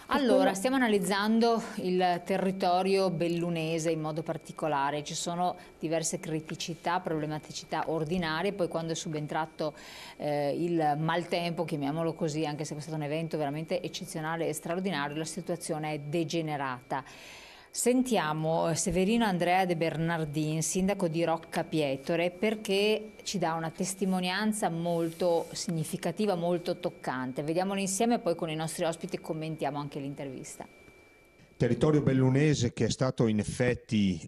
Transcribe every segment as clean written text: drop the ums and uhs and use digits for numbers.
E Allora, quello stiamo analizzando il territorio bellunese in modo particolare. Ci sono diverse criticità, problematicità ordinarie, poi quando è subentrato il maltempo, chiamiamolo così, anche se è stato un evento veramente eccezionale e straordinario, la situazione è degenerata. Sentiamo Severino Andrea De Bernardin, sindaco di Rocca Pietore, perché ci dà una testimonianza molto significativa, molto toccante. Vediamolo insieme e poi con i nostri ospiti commentiamo anche l'intervista. Territorio bellunese che è stato in effetti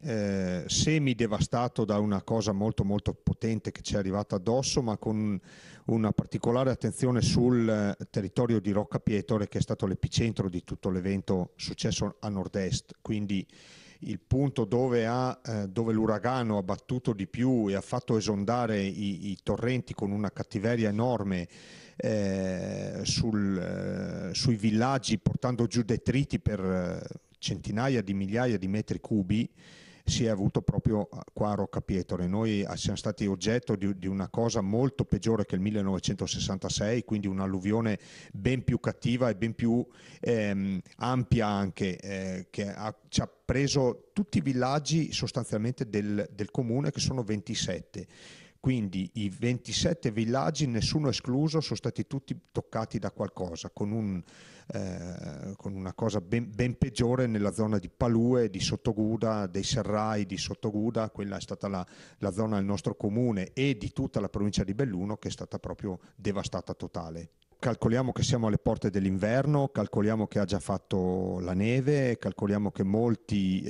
semi-devastato da una cosa molto molto potente che ci è arrivata addosso, ma con una particolare attenzione sul territorio di Rocca Pietore, che è stato l'epicentro di tutto l'evento successo a nord-est, quindi il punto dove l'uragano ha battuto di più e ha fatto esondare i torrenti con una cattiveria enorme sui villaggi, portando giù detriti per centinaia di migliaia di metri cubi, si è avuto proprio qua a Rocca Pietore. Noi siamo stati oggetto di una cosa molto peggiore che il 1966, quindi un'alluvione ben più cattiva e ben più ampia anche, ci ha preso tutti i villaggi sostanzialmente del comune, che sono 27. Quindi i 27 villaggi, nessuno escluso, sono stati tutti toccati da qualcosa, con una cosa ben peggiore nella zona di Palue, di Sottoguda, dei Serrai di Sottoguda. Quella è stata la zona del nostro comune e di tutta la provincia di Belluno, che è stata proprio devastata totale. Calcoliamo che siamo alle porte dell'inverno, calcoliamo che ha già fatto la neve, calcoliamo che molti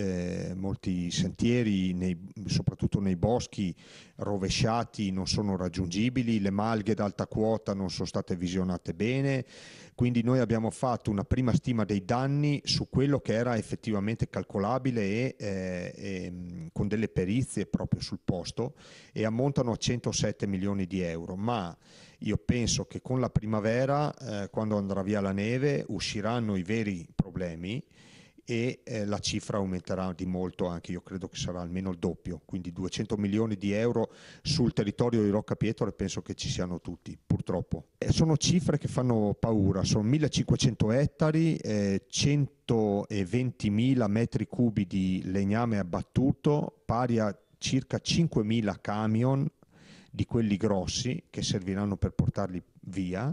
sentieri, soprattutto nei boschi rovesciati, non sono raggiungibili, le malghe d'alta quota non sono state visionate bene, quindi noi abbiamo fatto una prima stima dei danni su quello che era effettivamente calcolabile con delle perizie proprio sul posto, e ammontano a 107 milioni di euro, ma io penso che con la primavera, quando andrà via la neve, usciranno i veri problemi e la cifra aumenterà di molto, anche io credo che sarà almeno il doppio, quindi 200 milioni di euro sul territorio di Rocca Pietore penso che ci siano tutti, purtroppo. Sono cifre che fanno paura, sono 1500 ettari, 120.000 metri cubi di legname abbattuto, pari a circa 5.000 camion di quelli grossi che serviranno per portarli via,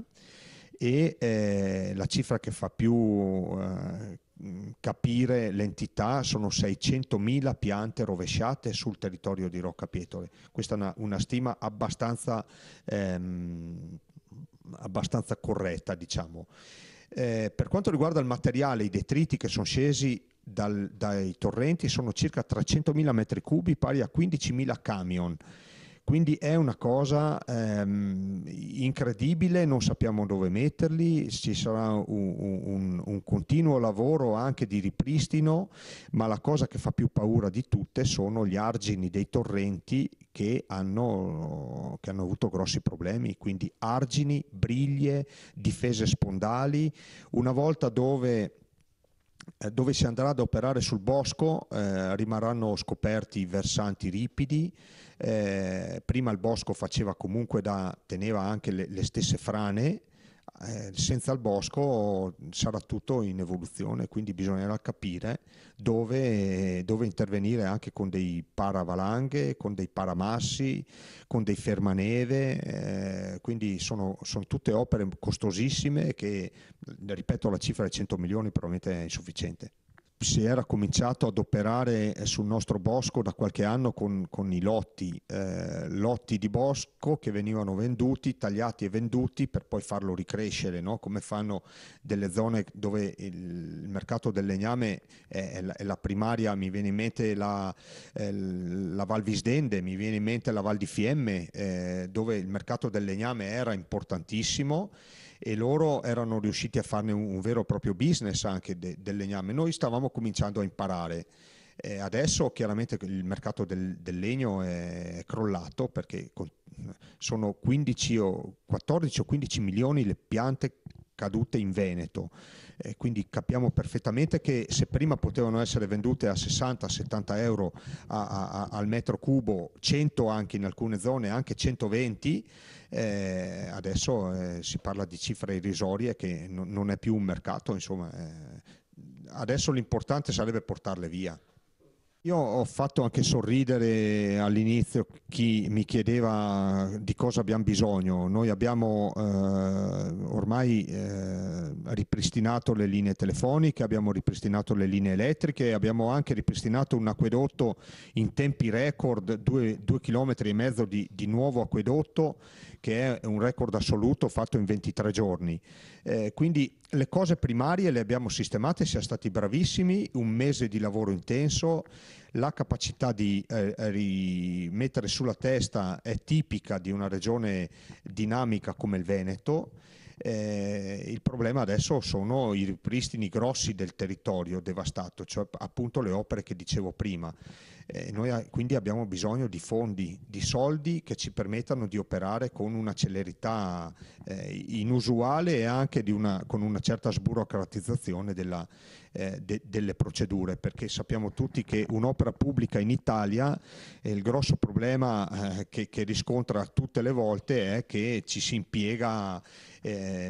e la cifra che fa più capire l'entità sono 600.000 piante rovesciate sul territorio di Rocca Pietore. Questa è una stima abbastanza corretta, diciamo. Per quanto riguarda il materiale, i detriti che sono scesi dai torrenti sono circa 300.000 metri cubi, pari a 15.000 camion. Quindi è una cosa incredibile, non sappiamo dove metterli, ci sarà un continuo lavoro anche di ripristino, ma la cosa che fa più paura di tutte sono gli argini dei torrenti che hanno avuto grossi problemi, quindi argini, briglie, difese spondali. Una volta dove si andrà ad operare sul bosco rimarranno scoperti i versanti ripidi. Prima il bosco teneva anche le stesse frane, senza il bosco sarà tutto in evoluzione, quindi bisognerà capire dove intervenire anche con dei paravalanghe, con dei paramassi, con dei fermaneve, quindi sono tutte opere costosissime che, ripeto, la cifra di 100 milioni probabilmente è insufficiente. Si era cominciato ad operare sul nostro bosco da qualche anno con i lotti di bosco che venivano venduti, tagliati e venduti per poi farlo ricrescere, no? Come fanno delle zone dove il mercato del legname è la primaria. Mi viene in mente la Val Visdende, mi viene in mente la Val di Fiemme, dove il mercato del legname era importantissimo e loro erano riusciti a farne un vero e proprio business anche del legname. Noi stavamo cominciando a imparare. Adesso chiaramente il mercato del legno è crollato, perché sono 14 o 15 milioni le piante cadute in Veneto, quindi capiamo perfettamente che se prima potevano essere vendute a 60-70 euro al metro cubo, 100 anche in alcune zone, anche 120, adesso si parla di cifre irrisorie, che non è più un mercato, insomma, adesso l'importante sarebbe portarle via. Io ho fatto anche sorridere all'inizio chi mi chiedeva di cosa abbiamo bisogno. Noi abbiamo ormai ripristinato le linee telefoniche, abbiamo ripristinato le linee elettriche, abbiamo anche ripristinato un acquedotto in tempi record, 2,5 km di nuovo acquedotto, che è un record assoluto fatto in 23 giorni. Quindi le cose primarie le abbiamo sistemate, siamo stati bravissimi, un mese di lavoro intenso, la capacità di rimettere sulla testa è tipica di una regione dinamica come il Veneto. Il problema adesso sono i ripristini grossi del territorio devastato, cioè appunto le opere che dicevo prima. Noi quindi abbiamo bisogno di fondi, di soldi che ci permettano di operare con una celerità inusuale e anche con una certa sburocratizzazione delle procedure, perché sappiamo tutti che un'opera pubblica in Italia, il grosso problema che riscontra tutte le volte è che ci si impiega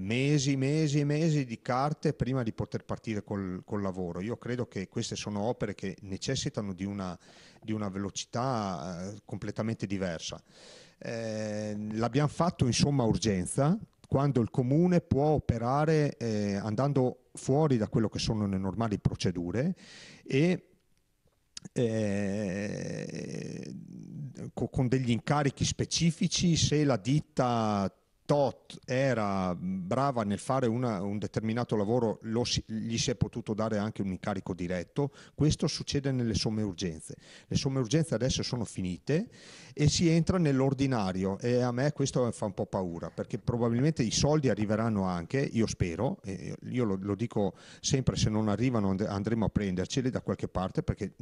mesi e mesi di carte prima di poter partire col lavoro. Io credo che queste sono opere che necessitano di una velocità completamente diversa. L'abbiamo fatto in somma urgenza, quando il comune può operare andando fuori da quello che sono le normali procedure e con degli incarichi specifici. Se la ditta tot era brava nel fare un determinato lavoro, gli si è potuto dare anche un incarico diretto. Questo succede nelle somme urgenze. Le somme urgenze adesso sono finite e si entra nell'ordinario, e a me questo fa un po' paura, perché probabilmente i soldi arriveranno anche, io spero, io lo dico sempre, se non arrivano andremo a prenderceli da qualche parte, perché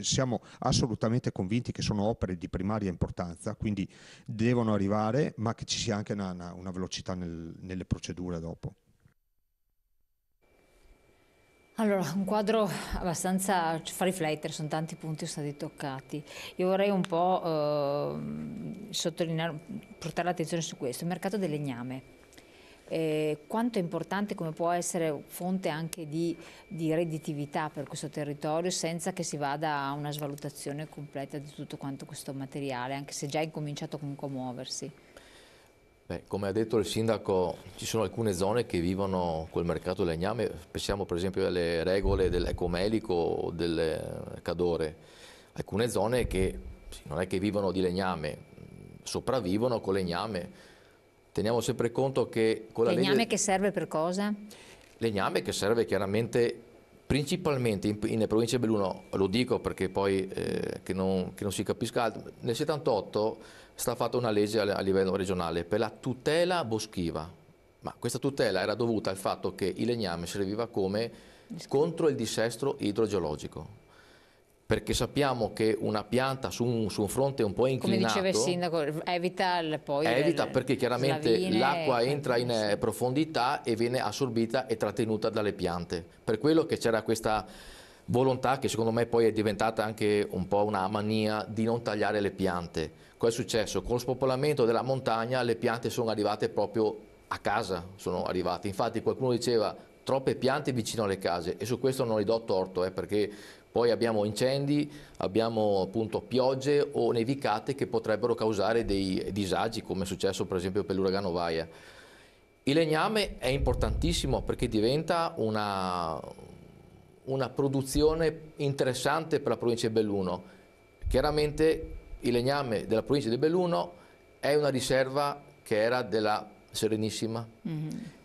siamo assolutamente convinti che sono opere di primaria importanza, quindi devono arrivare, ma che ci sia anche una velocità nelle procedure dopo. Allora, un quadro abbastanza, ci fa riflettere, sono tanti punti che sono stati toccati. Io vorrei un po' sottolineare, portare l'attenzione su questo, il mercato del legname. Quanto è importante, come può essere fonte anche di redditività per questo territorio, senza che si vada a una svalutazione completa di tutto quanto questo materiale, anche se già è incominciato comunque a muoversi. Beh, come ha detto il sindaco, ci sono alcune zone che vivono col mercato del legname, pensiamo per esempio alle regole dell'Ecomelico o del Cadore, alcune zone che non è che vivono di legname, sopravvivono con legname. Teniamo sempre conto che con la legname legge... che serve per cosa? Legname che serve chiaramente principalmente in provincia di Belluno, lo dico perché poi che non si capisca altro. Nel 78 è stata fatta una legge a livello regionale per la tutela boschiva, ma questa tutela era dovuta al fatto che il legname serviva come contro il dissesto idrogeologico, perché sappiamo che una pianta su un fronte un po' inclinato, come diceva il sindaco, evita perché chiaramente l'acqua entra in profondità e viene assorbita e trattenuta dalle piante. Per quello che c'era questa volontà, che secondo me poi è diventata anche un po' una mania, di non tagliare le piante. Cosa è successo? Con lo spopolamento della montagna le piante sono arrivate proprio a casa, sono arrivate. Infatti qualcuno diceva troppe piante vicino alle case, e su questo non gli do torto, perché poi abbiamo incendi, abbiamo appunto piogge o nevicate che potrebbero causare dei disagi, come è successo per esempio per l'uragano Vaia. Il legname è importantissimo perché diventa una produzione interessante per la provincia di Belluno. Chiaramente il legname della provincia di Belluno è una riserva che era della Serenissima.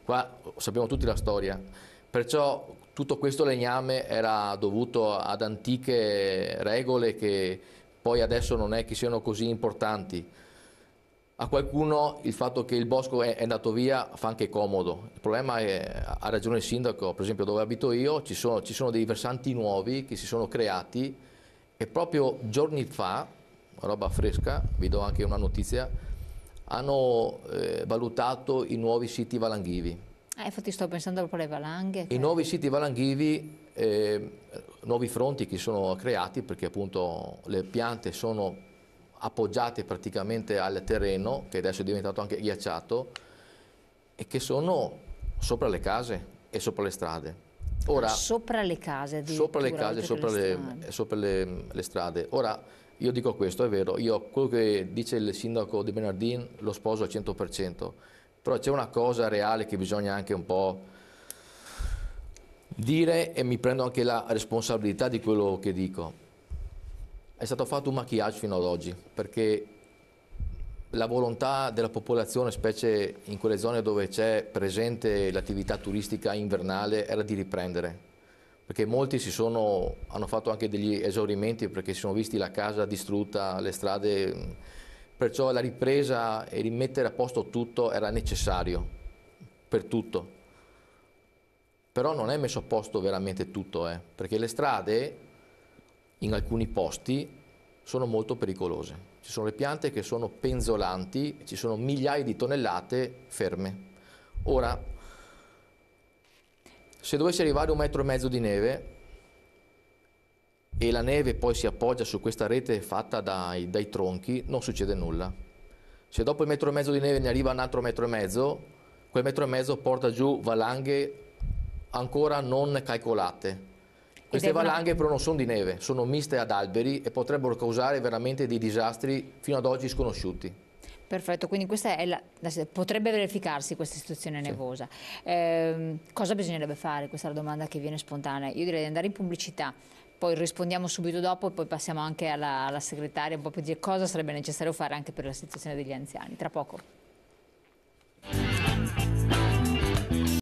Qua sappiamo tutti la storia, perciò tutto questo legname era dovuto ad antiche regole che poi adesso non è che siano così importanti. A qualcuno il fatto che il bosco è andato via fa anche comodo. Il problema è, ha ragione il sindaco, per esempio dove abito io ci sono dei versanti nuovi che si sono creati, e proprio giorni fa, roba fresca, vi do anche una notizia, hanno valutato i nuovi siti valanghivi. Infatti sto pensando proprio alle valanghe. I nuovi siti valanghivi, nuovi fronti che sono creati perché appunto le piante sono appoggiate praticamente al terreno, che adesso è diventato anche ghiacciato, e che sono sopra le case e sopra le strade. Ora, sopra le case, sopra le case, sopra le strade. Ora, io dico questo, è vero, io quello che dice il sindaco De Bernardin lo sposo al 100%, però c'è una cosa reale che bisogna anche un po' dire, e mi prendo anche la responsabilità di quello che dico. È stato fatto un maquillage fino ad oggi, perché la volontà della popolazione, specie in quelle zone dove c'è presente l'attività turistica invernale, era di riprendere, perché molti hanno fatto anche degli esaurimenti perché si sono visti la casa distrutta, le strade, perciò la ripresa e rimettere a posto tutto era necessario per tutto. Però non è messo a posto veramente tutto, perché le strade in alcuni posti sono molto pericolose. Ci sono le piante che sono penzolanti, ci sono migliaia di tonnellate ferme. Ora, se dovesse arrivare 1,5 metri di neve e la neve poi si appoggia su questa rete fatta dai tronchi, non succede nulla. Se dopo il 1,5 metri di neve ne arriva un altro 1,5 metri, quel 1,5 metri porta giù valanghe ancora non calcolate. Queste valanghe però non sono di neve, sono miste ad alberi e potrebbero causare veramente dei disastri fino ad oggi sconosciuti. Perfetto, quindi questa è potrebbe verificarsi questa situazione nevosa. Cosa bisognerebbe fare? Questa è la domanda che viene spontanea. Io direi di andare in pubblicità, poi rispondiamo subito dopo e poi passiamo anche alla segretaria un po' per dire cosa sarebbe necessario fare anche per la situazione degli anziani. Tra poco.